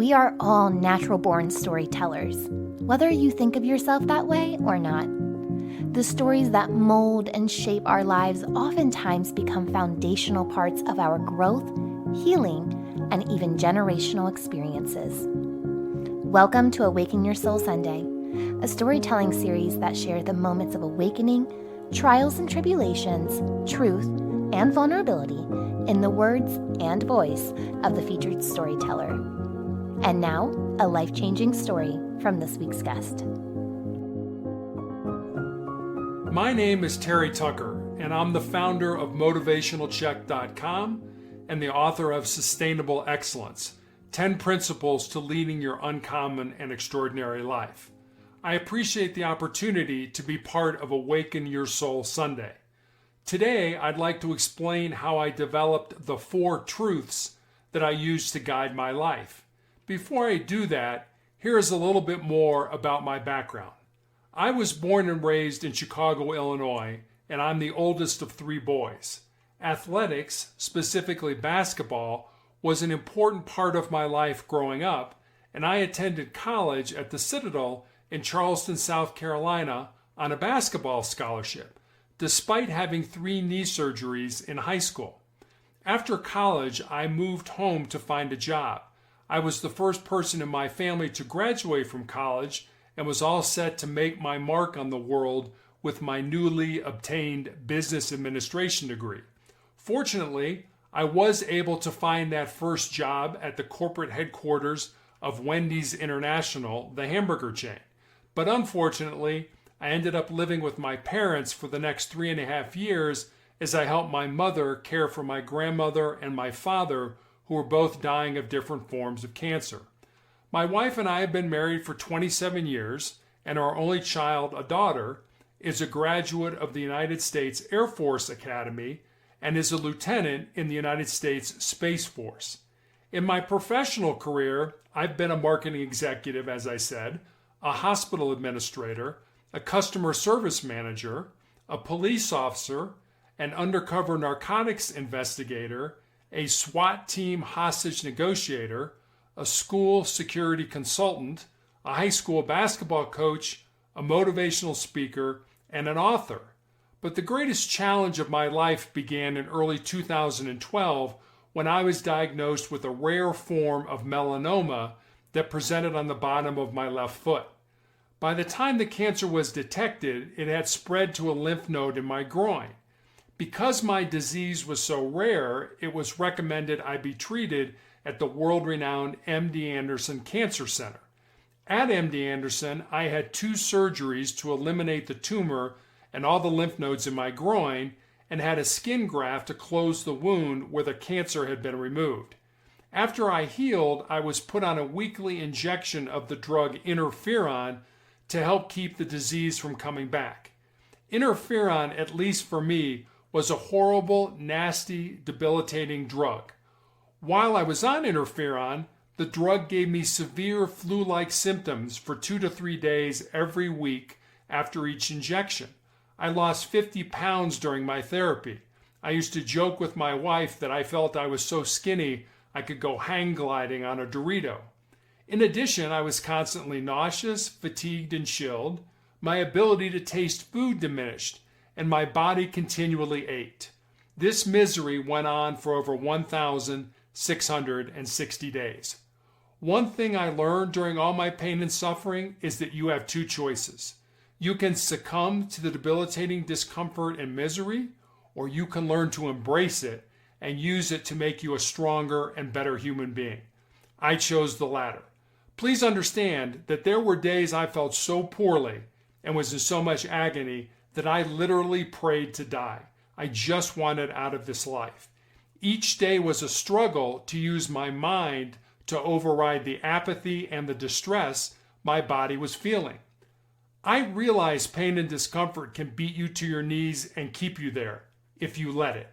We are all natural-born storytellers, whether you think of yourself that way or not. The stories that mold and shape our lives oftentimes become foundational parts of our growth, healing, and even generational experiences. Welcome to Awaken Your Soul Sunday, a storytelling series that shares the moments of awakening, trials and tribulations, truth, and vulnerability in the words and voice of the featured storyteller. And now, a life-changing story from this week's guest. My name is Terry Tucker, and I'm the founder of motivationalcheck.com and the author of Sustainable Excellence, 10 Principles to Leading Your Uncommon and Extraordinary Life. I appreciate the opportunity to be part of Awaken Your Soul Sunday. Today, I'd like to explain how I developed the 4 truths that I use to guide my life. Before I do that, here's a little bit more about my background. I was born and raised in Chicago, Illinois, and I'm the oldest of 3 boys. Athletics, specifically basketball, was an important part of my life growing up, and I attended college at the Citadel in Charleston, South Carolina on a basketball scholarship, despite having 3 knee surgeries in high school. After college, I moved home to find a job. I was the first person in my family to graduate from college and was all set to make my mark on the world with my newly obtained business administration degree. Fortunately, I was able to find that first job at the corporate headquarters of Wendy's International, the hamburger chain. But unfortunately, I ended up living with my parents for the next 3.5 years as I helped my mother care for my grandmother and my father, who were both dying of different forms of cancer. My wife and I have been married for 27 years, and our only child, a daughter, is a graduate of the United States Air Force Academy and is a lieutenant in the United States Space Force. In my professional career, I've been a marketing executive, as I said, a hospital administrator, a customer service manager, a police officer, an undercover narcotics investigator, a SWAT team hostage negotiator, a school security consultant, a high school basketball coach, a motivational speaker, and an author. But the greatest challenge of my life began in early 2012 when I was diagnosed with a rare form of melanoma that presented on the bottom of my left foot. By the time the cancer was detected, it had spread to a lymph node in my groin. Because my disease was so rare, it was recommended I be treated at the world-renowned MD Anderson Cancer Center. At MD Anderson, I had 2 surgeries to eliminate the tumor and all the lymph nodes in my groin and had a skin graft to close the wound where the cancer had been removed. After I healed, I was put on a weekly injection of the drug interferon to help keep the disease from coming back. Interferon, at least for me, was a horrible, nasty, debilitating drug. While I was on interferon, the drug gave me severe flu-like symptoms for 2 to 3 days every week after each injection. I lost 50 pounds during my therapy. I used to joke with my wife that I felt I was so skinny I could go hang gliding on a Dorito. In addition, I was constantly nauseous, fatigued, and chilled. My ability to taste food diminished, and my body continually ached. This misery went on for over 1,660 days. One thing I learned during all my pain and suffering is that you have 2 choices. You can succumb to the debilitating discomfort and misery, or you can learn to embrace it and use it to make you a stronger and better human being. I chose the latter. Please understand that there were days I felt so poorly and was in so much agony that I literally prayed to die. I just wanted out of this life. Each day was a struggle to use my mind to override the apathy and the distress my body was feeling. I realize pain and discomfort can beat you to your knees and keep you there if you let it.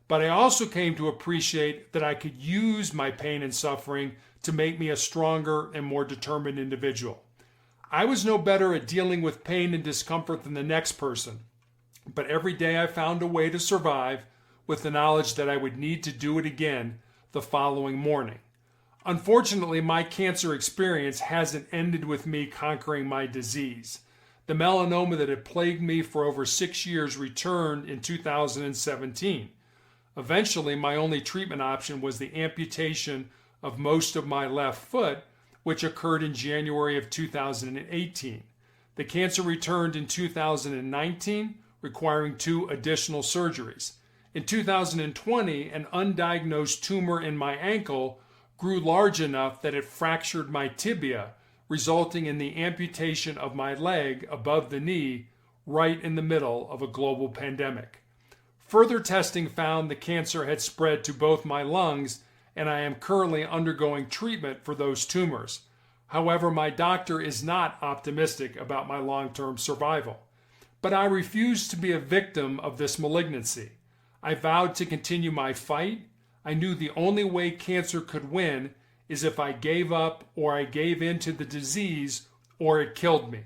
But I also came to appreciate that I could use my pain and suffering to make me a stronger and more determined individual. I was no better at dealing with pain and discomfort than the next person, but every day I found a way to survive with the knowledge that I would need to do it again the following morning. Unfortunately, my cancer experience hasn't ended with me conquering my disease. The melanoma that had plagued me for over 6 years returned in 2017. Eventually, my only treatment option was the amputation of most of my left foot, which occurred in January of 2018. The cancer returned in 2019, requiring 2 additional surgeries. In 2020, an undiagnosed tumor in my ankle grew large enough that it fractured my tibia, resulting in the amputation of my leg above the knee right in the middle of a global pandemic. Further testing found the cancer had spread to both my lungs, and I am currently undergoing treatment for those tumors. However, my doctor is not optimistic about my long-term survival. But I refused to be a victim of this malignancy. I vowed to continue my fight. I knew the only way cancer could win is if I gave up or I gave in to the disease or it killed me.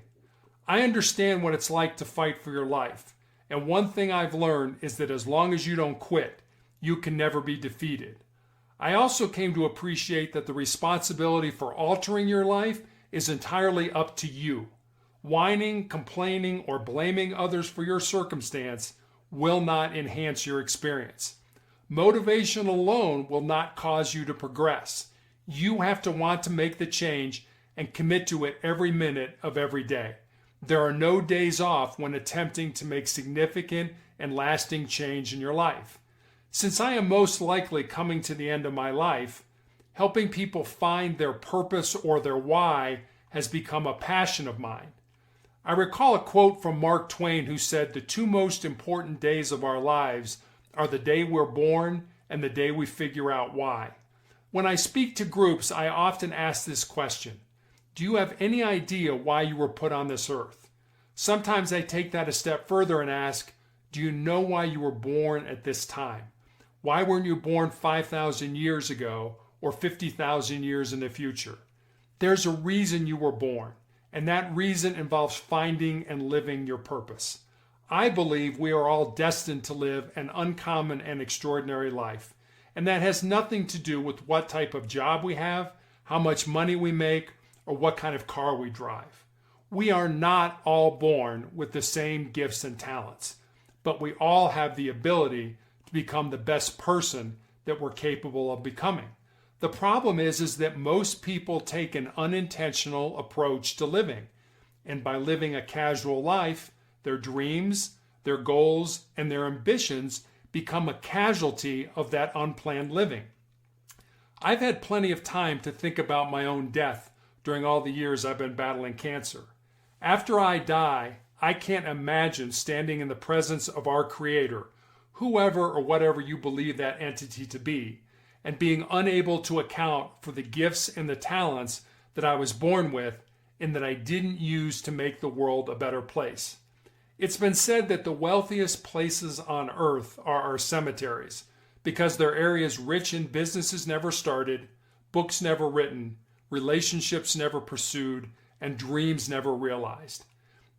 I understand what it's like to fight for your life. And one thing I've learned is that as long as you don't quit, you can never be defeated. I also came to appreciate that the responsibility for altering your life is entirely up to you. Whining, complaining, or blaming others for your circumstance will not enhance your experience. Motivation alone will not cause you to progress. You have to want to make the change and commit to it every minute of every day. There are no days off when attempting to make significant and lasting change in your life. Since I am most likely coming to the end of my life, helping people find their purpose or their why has become a passion of mine. I recall a quote from Mark Twain who said, "The 2 most important days of our lives are the day we're born and the day we figure out why." When I speak to groups, I often ask this question: do you have any idea why you were put on this earth? Sometimes I take that a step further and ask, do you know why you were born at this time? Why weren't you born 5,000 years ago or 50,000 years in the future? There's a reason you were born, and that reason involves finding and living your purpose. I believe we are all destined to live an uncommon and extraordinary life, and that has nothing to do with what type of job we have, how much money we make, or what kind of car we drive. We are not all born with the same gifts and talents, but we all have the ability to become the best person that we're capable of becoming. The problem is that most people take an unintentional approach to living, and by living a casual life, their dreams, their goals, and their ambitions become a casualty of that unplanned living. I've had plenty of time to think about my own death during all the years I've been battling cancer. After I die, I can't imagine standing in the presence of our Creator, whoever or whatever you believe that entity to be, and being unable to account for the gifts and the talents that I was born with and that I didn't use to make the world a better place. It's been said that the wealthiest places on earth are our cemeteries because they're areas rich in businesses never started, books never written, relationships never pursued, and dreams never realized.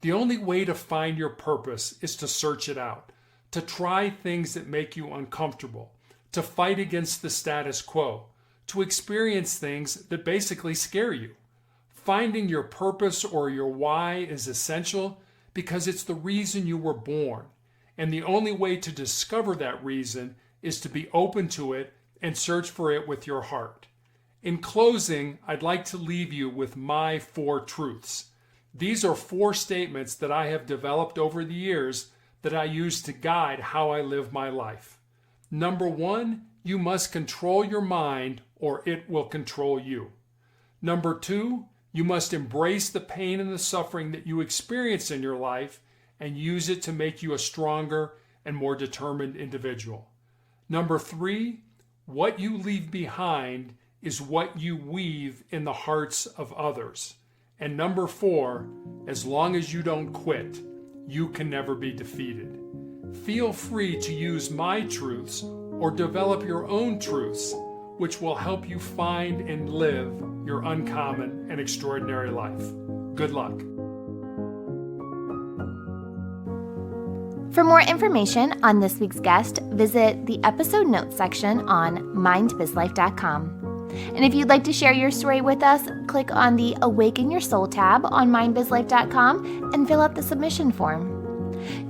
The only way to find your purpose is to search it out, to try things that make you uncomfortable, to fight against the status quo, to experience things that basically scare you. Finding your purpose or your why is essential because it's the reason you were born, and the only way to discover that reason is to be open to it and search for it with your heart. In closing, I'd like to leave you with my 4 truths. These are 4 statements that I have developed over the years that I use to guide how I live my life. Number 1, you must control your mind or it will control you. Number 2, you must embrace the pain and the suffering that you experience in your life and use it to make you a stronger and more determined individual. Number 3, what you leave behind is what you weave in the hearts of others. And number 4, as long as you don't quit, you can never be defeated. Feel free to use my truths or develop your own truths, which will help you find and live your uncommon and extraordinary life. Good luck. For more information on this week's guest, visit the episode notes section on mindbizlife.com. And if you'd like to share your story with us, click on the Awaken Your Soul tab on mindbizlife.com and fill out the submission form.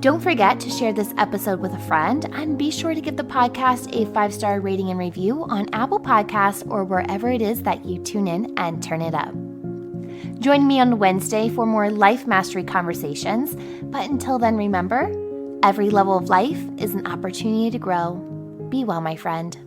Don't forget to share this episode with a friend, and be sure to give the podcast a 5-star rating and review on Apple Podcasts or wherever it is that you tune in and turn it up. Join me on Wednesday for more life mastery conversations, but until then, remember, every level of life is an opportunity to grow. Be well, my friend.